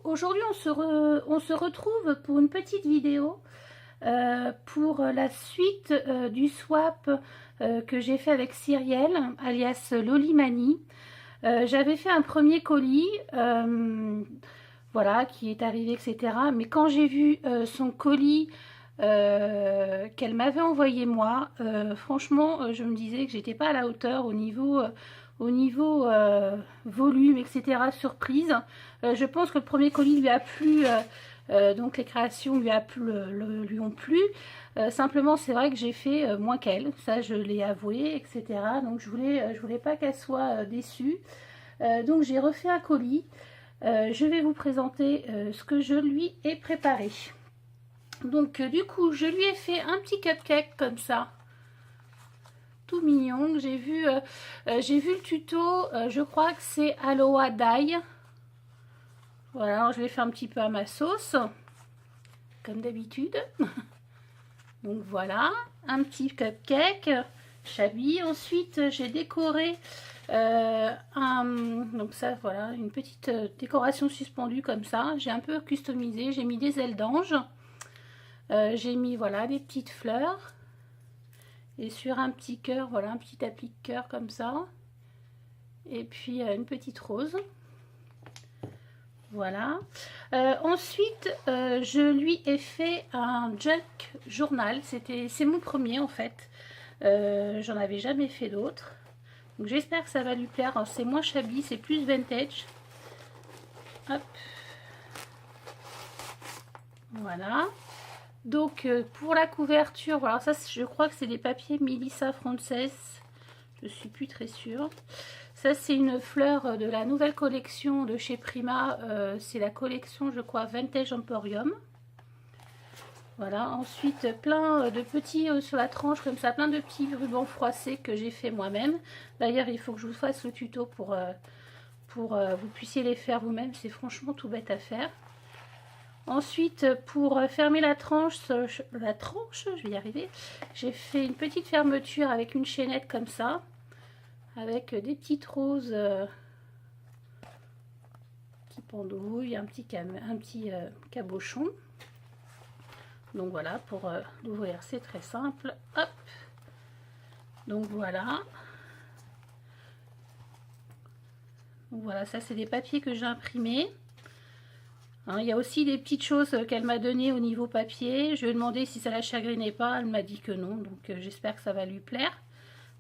Aujourd'hui, on se retrouve pour une petite vidéo pour la suite du swap que j'ai fait avec Cyrielle, alias Lolimani. J'avais fait un premier colis, voilà, qui est arrivé, etc. Mais quand j'ai vu son colis qu'elle m'avait envoyé moi, franchement, je me disais que j'étais pas à la hauteur au niveau volume, etc. Surprise. Je pense que le premier colis lui a plu, donc les créations lui ont plu. Simplement, c'est vrai que j'ai fait moins qu'elle, ça je l'ai avoué, etc. Donc je voulais pas qu'elle soit déçue. Donc j'ai refait un colis. Je vais vous présenter ce que je lui ai préparé. Donc du coup, je lui ai fait un petit cupcake comme ça, tout mignon. J'ai vu le tuto, je crois que c'est aloha d'ail. Voilà, alors je l'ai fait un petit peu à ma sauce, comme d'habitude. Donc voilà, un petit cupcake Chabi. Ensuite, j'ai décoré donc ça, voilà, une petite décoration suspendue comme ça. J'ai un peu customisé, j'ai mis des ailes d'ange. J'ai mis, voilà, des petites fleurs. Et sur un petit cœur, voilà, un petit applique cœur comme ça. Et puis une petite rose. Voilà. Ensuite, je lui ai fait un junk journal. C'est mon premier en fait. J'en avais jamais fait d'autres. Donc j'espère que ça va lui plaire. C'est moins shabby, c'est plus vintage. Hop. Voilà. Donc pour la couverture, voilà, ça je crois que c'est des papiers Melissa Frances. Je suis plus très sûre. Ça c'est une fleur de la nouvelle collection de chez Prima. C'est la collection, je crois, Vintage Emporium. Voilà, ensuite plein de petits sur la tranche comme ça, plein de petits rubans froissés que j'ai fait moi-même. D'ailleurs, il faut que je vous fasse le tuto pour vous puissiez les faire vous-même. C'est franchement tout bête à faire. Ensuite, pour fermer la tranche, je vais y arriver, j'ai fait une petite fermeture avec une chaînette comme ça, avec des petites roses qui pendouillent, un petit cabochon. Donc voilà, pour l'ouvrir, c'est très simple. Hop. Donc voilà. Donc voilà, ça c'est des papiers que j'ai imprimés. Hein, il y a aussi des petites choses qu'elle m'a données au niveau papier. Je lui ai demandé si ça la chagrinait pas. Elle m'a dit que non. Donc j'espère que ça va lui plaire.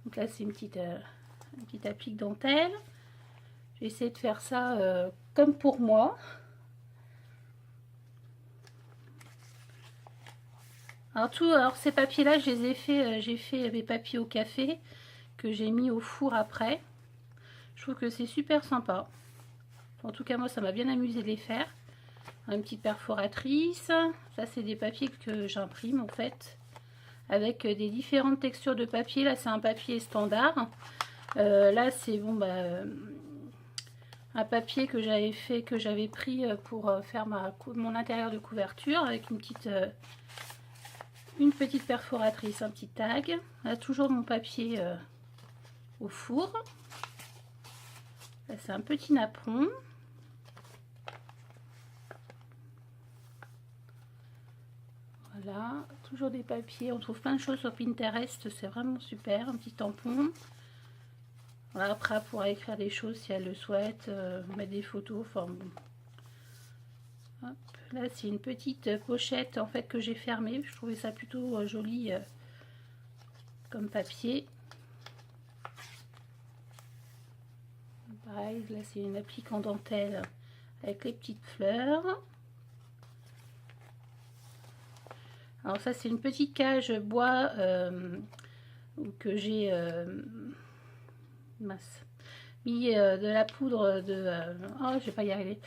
Donc là, c'est une petite applique dentelle. J'ai essayé de faire ça comme pour moi. Alors ces papiers-là, je les ai fait. J'ai fait mes papiers au café que j'ai mis au four après. Je trouve que c'est super sympa. En tout cas, moi, ça m'a bien amusé de les faire. Une petite perforatrice. Ça, c'est des papiers que j'imprime en fait, avec des différentes textures de papier. Là, c'est un papier standard. Là, c'est bon, un papier que j'avais fait, que j'avais pris pour faire mon intérieur de couverture, avec une petite perforatrice, un petit tag. Là, toujours mon papier au four. Là, c'est un petit napperon. Voilà, toujours des papiers. On trouve plein de choses sur Pinterest, c'est vraiment super. Un petit tampon. Voilà, après, elle pourra écrire des choses si elle le souhaite, mettre des photos. Enfin, bon. Hop, là, c'est une petite pochette en fait que j'ai fermée. Je trouvais ça plutôt joli comme papier. Pareil, là, c'est une applique en dentelle avec les petites fleurs. Alors ça, c'est une petite cage bois que j'ai mis de la poudre de... oh, je vais pas y arriver.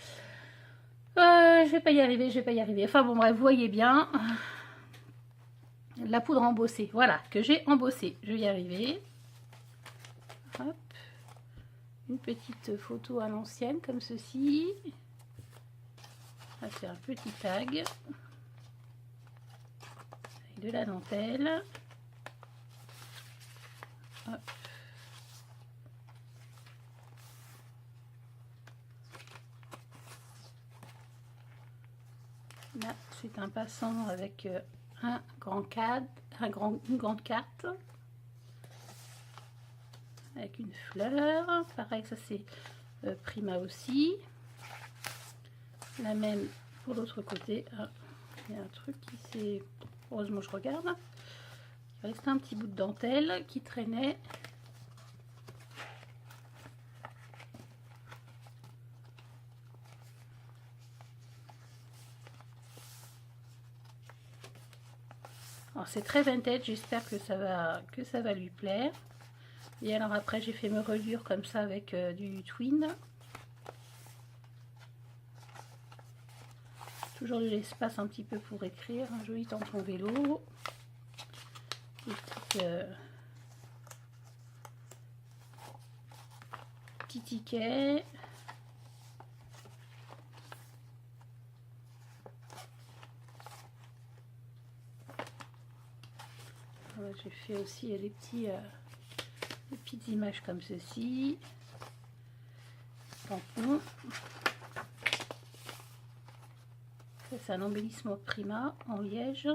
Je vais pas y arriver. Enfin bon, bref, vous voyez bien. La poudre embossée, voilà, que j'ai embossée. Je vais y arriver. Hop. Une petite photo à l'ancienne, comme ceci. Là, c'est un petit tag. De la dentelle. Hop. Là, c'est un passant avec un grand cadre, une grande carte. Avec une fleur. Pareil, ça c'est Prima aussi. La même pour l'autre côté. Ah, il y a un truc qui s'est... Heureusement, je regarde. Il restait un petit bout de dentelle qui traînait. Alors c'est très vintage, j'espère que ça va lui plaire. Et alors après j'ai fait mes reliures comme ça avec du twin. Toujours de l'espace un petit peu pour écrire. Un joli tampon vélo. Des petits tickets. J'ai fait aussi les petites images comme ceci. Tampon. Ça c'est un embellissement Prima en liège.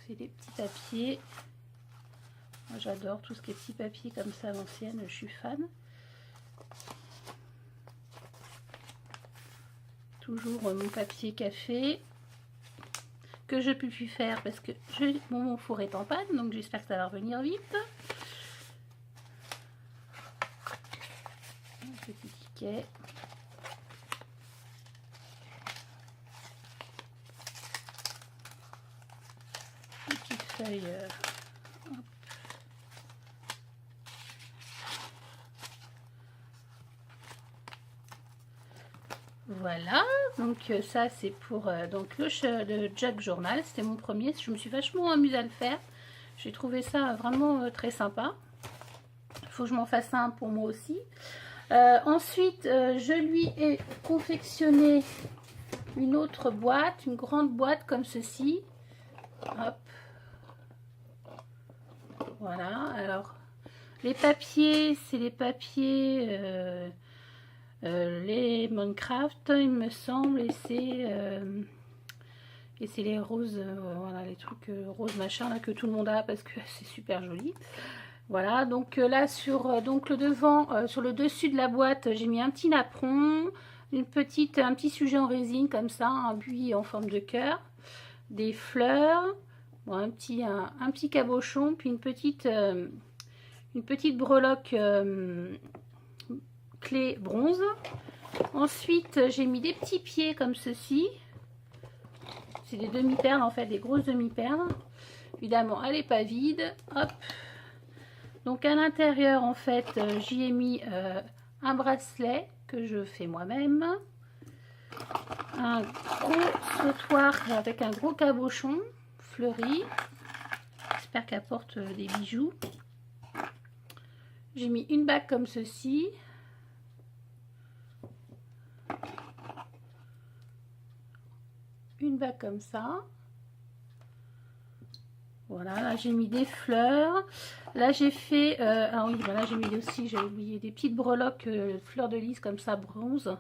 C'est des petits papiers. Moi j'adore tout ce qui est petits papiers comme ça à l'ancienne, je suis fan. Toujours mon papier café que je peux plus faire parce que mon four est en panne, donc j'espère que ça va revenir vite. Un petit ticket. Une petite feuille. Voilà, donc ça c'est pour donc le jug journal, c'était mon premier, je me suis vachement amusée à le faire, j'ai trouvé ça vraiment très sympa. Il faut que je m'en fasse un pour moi aussi. Ensuite je lui ai confectionné une autre boîte, une grande boîte comme ceci. Hop. Voilà, alors les papiers, c'est les papiers les Minecraft il me semble, et c'est les roses, voilà, les trucs roses machin là que tout le monde a parce que c'est super joli. Voilà, donc là sur donc le devant, sur le dessus de la boîte, j'ai mis un petit napperon, un petit sujet en résine comme ça, un buis en forme de cœur, des fleurs, bon, un petit cabochon, puis une petite breloque clé bronze. Ensuite j'ai mis des petits pieds comme ceci, c'est des demi-perles en fait, des grosses demi-perles. Évidemment elle n'est pas vide. Hop, donc à l'intérieur en fait j'y ai mis un bracelet que je fais moi-même, un gros sautoir avec un gros cabochon fleuri, j'espère qu'elle porte des bijoux. J'ai mis une bague comme ceci, une bague comme ça. Voilà, là j'ai mis des fleurs. Là j'ai fait, ah oui, voilà, j'ai mis aussi, j'ai oublié, des petites breloques fleurs de lys comme ça, bronze.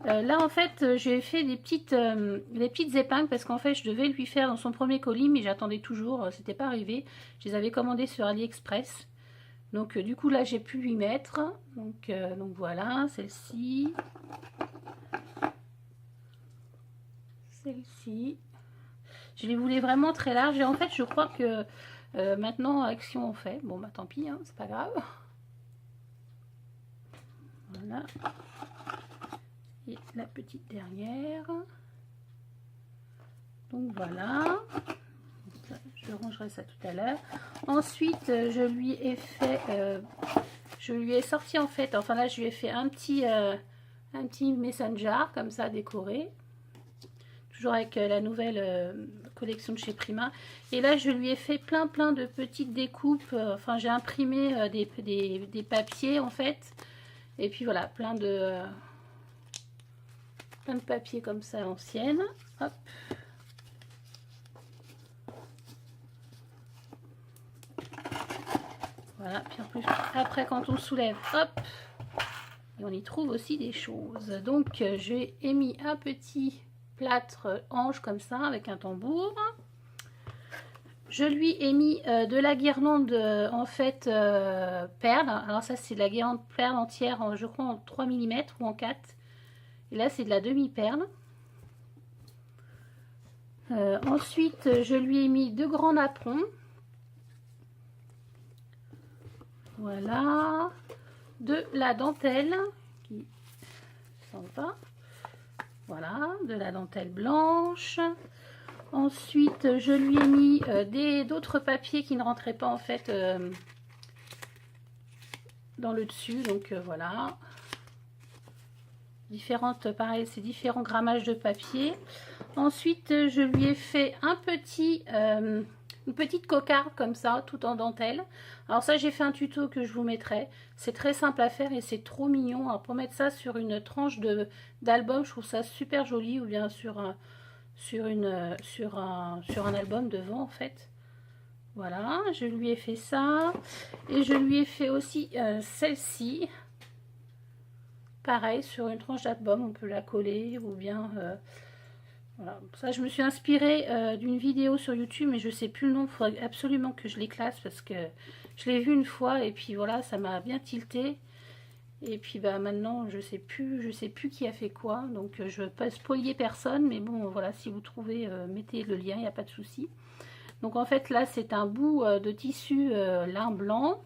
Là en fait j'ai fait des petites épingles parce qu'en fait je devais lui faire dans son premier colis, mais j'attendais toujours, c'était pas arrivé. Je les avais commandées sur AliExpress. Donc du coup là j'ai pu lui mettre. Donc voilà, celle-ci. Celle-ci. Je les voulais vraiment très larges et en fait je crois que maintenant action on fait. Bon bah tant pis, hein, c'est pas grave. Voilà. Et la petite dernière. Donc voilà. Je rangerai ça tout à l'heure. Ensuite je lui ai fait je lui ai sorti en fait, enfin là je lui ai fait un petit mason jar comme ça décoré. Toujours avec la nouvelle collection de chez Prima. Et là, je lui ai fait plein de petites découpes. Enfin, j'ai imprimé des papiers, en fait. Et puis voilà, plein de papiers comme ça à l'ancienne. Hop. Voilà. Puis en plus, après, quand on soulève, hop. Et on y trouve aussi des choses. Donc j'ai émis un petit plâtre ange comme ça avec un tambour. Je lui ai mis de la guirlande en fait perle. Alors ça c'est de la guirlande perle entière, je crois en 3 mm ou en 4. Et là c'est de la demi-perle. Ensuite je lui ai mis 2 grands napperons. Voilà. De la dentelle qui s'en va. Voilà, de la dentelle blanche. Ensuite, je lui ai mis d'autres papiers qui ne rentraient pas en fait dans le dessus. Donc voilà. Différentes, pareil, c'est différents grammages de papier. Ensuite, je lui ai fait une petite cocarde comme ça, tout en dentelle. Alors ça, j'ai fait un tuto que je vous mettrai. C'est très simple à faire et c'est trop mignon. Alors pour mettre ça sur une tranche d'album, je trouve ça super joli, ou bien sur un album devant en fait. Voilà, je lui ai fait ça. Et je lui ai fait aussi celle-ci. Pareil, sur une tranche d'album, on peut la coller ou bien... voilà. Ça, je me suis inspirée d'une vidéo sur YouTube, mais je sais plus le nom. Il faudrait absolument que je les classe parce que je l'ai vu une fois et puis voilà, ça m'a bien tilté. Et puis bah maintenant, je sais plus qui a fait quoi. Donc je ne veux pas spoiler personne, mais bon, voilà, si vous trouvez, mettez le lien, il n'y a pas de souci. Donc en fait, là, c'est un bout de tissu lin blanc.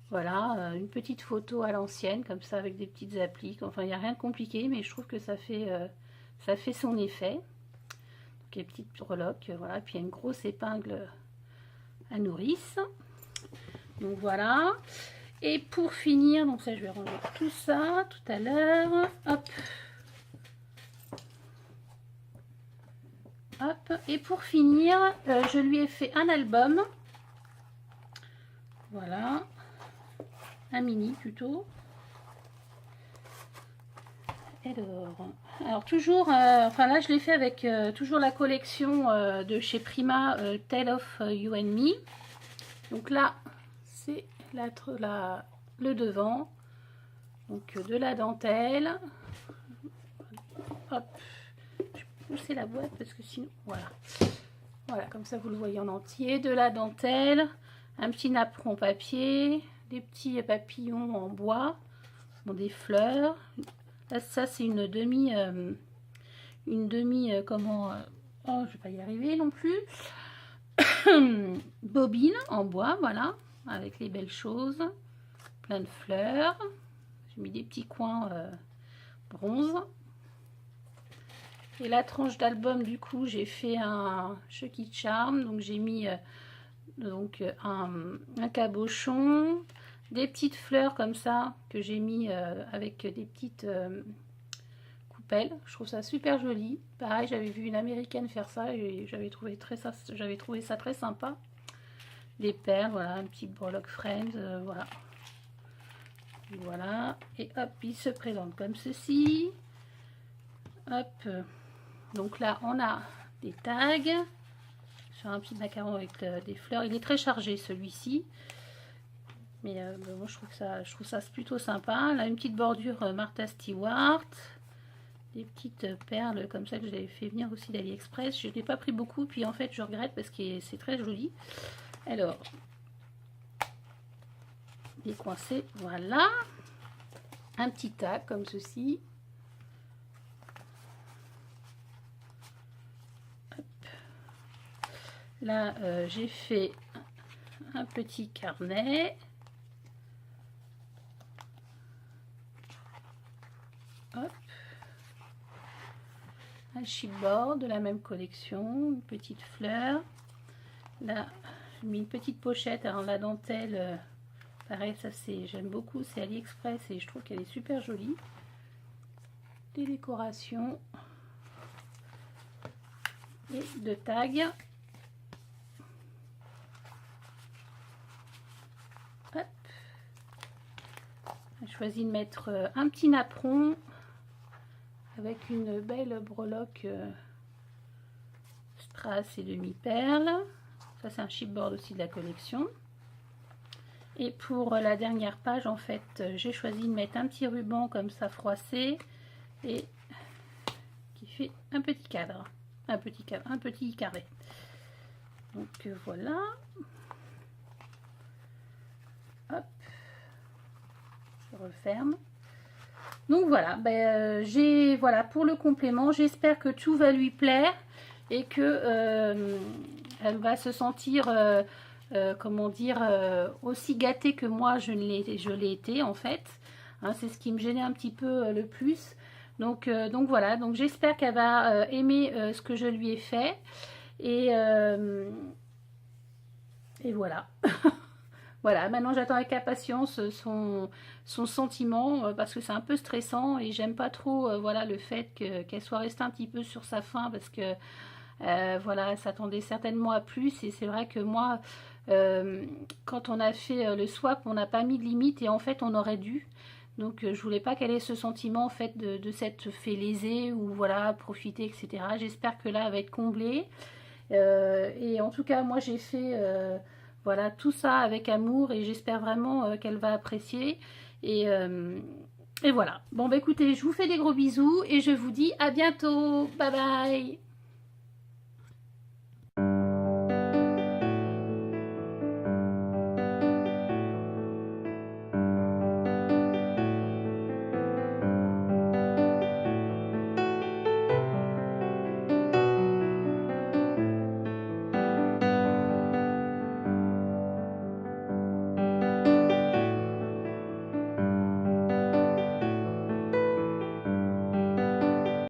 Voilà, une petite photo à l'ancienne, comme ça, avec des petites appliques. Enfin, il n'y a rien de compliqué, mais je trouve que ça fait son effet. Donc, les petites breloques, voilà. Puis, il y a une grosse épingle à nourrice. Donc, voilà. Et pour finir, donc ça, je vais ranger tout ça tout à l'heure. Hop. Hop. Et pour finir, je lui ai fait un album. Voilà. Un mini plutôt. Alors toujours, enfin là je l'ai fait avec toujours la collection de chez Prima, Tale of You and Me. Donc là c'est le devant, donc de la dentelle. Hop, je vais pousser la boîte parce que sinon, voilà, comme ça vous le voyez en entier, de la dentelle, un petit napperon papier, des petits papillons en bois, bon, des fleurs. Là, ça c'est une demi oh je vais pas y arriver non plus, bobine en bois, voilà, avec les belles choses, plein de fleurs. J'ai mis des petits coins bronze. Et la tranche d'album, du coup, j'ai fait un Chucky Charm, donc j'ai mis un cabochon, des petites fleurs comme ça que j'ai mis avec des petites coupelles. Je trouve ça super joli. Pareil, j'avais vu une américaine faire ça et j'avais trouvé ça très sympa. Des perles, voilà, un petit breloque Friends, voilà. Voilà, et hop, il se présente comme ceci. Hop, donc là on a des tags sur un petit macaron avec des fleurs. Il est très chargé celui-ci, mais moi je trouve ça plutôt sympa. Là une petite bordure Martha Stewart, des petites perles comme ça que j'avais fait venir aussi d'AliExpress. Je n'ai pas pris beaucoup, puis en fait je regrette parce que c'est très joli. Alors, décoincé, voilà, un petit tag comme ceci. Hop. Là j'ai fait un petit carnet. Hop. Un chipboard de la même collection, une petite fleur. Là j'ai mis une petite pochette. Alors la dentelle, pareil, ça j'aime beaucoup, c'est AliExpress et je trouve qu'elle est super jolie. Des décorations et de tags. Hop. J'ai choisi de mettre un petit napperon avec une belle breloque strass et demi-perle. Ça c'est un chipboard aussi de la collection. Et pour la dernière page, en fait, j'ai choisi de mettre un petit ruban comme ça froissé et qui fait un petit cadre, un petit carré. Donc voilà. Hop, je referme. Donc voilà, voilà pour le complément. J'espère que tout va lui plaire et que elle va se sentir comment dire, aussi gâtée que moi je l'ai été en fait. Hein, c'est ce qui me gênait un petit peu le plus. Donc voilà, donc j'espère qu'elle va aimer ce que je lui ai fait. Et voilà. Voilà, maintenant j'attends avec impatience son sentiment parce que c'est un peu stressant et j'aime pas trop voilà, le fait qu'elle soit restée un petit peu sur sa faim parce que voilà, elle s'attendait certainement à plus et c'est vrai que moi quand on a fait le swap on n'a pas mis de limite et en fait on aurait dû. Donc je voulais pas qu'elle ait ce sentiment en fait de s'être fait léser ou voilà, profiter, etc. J'espère que là elle va être comblée. Et en tout cas moi j'ai fait voilà tout ça avec amour et j'espère vraiment qu'elle va apprécier et voilà. Bon bah écoutez, je vous fais des gros bisous et je vous dis à bientôt. Bye bye.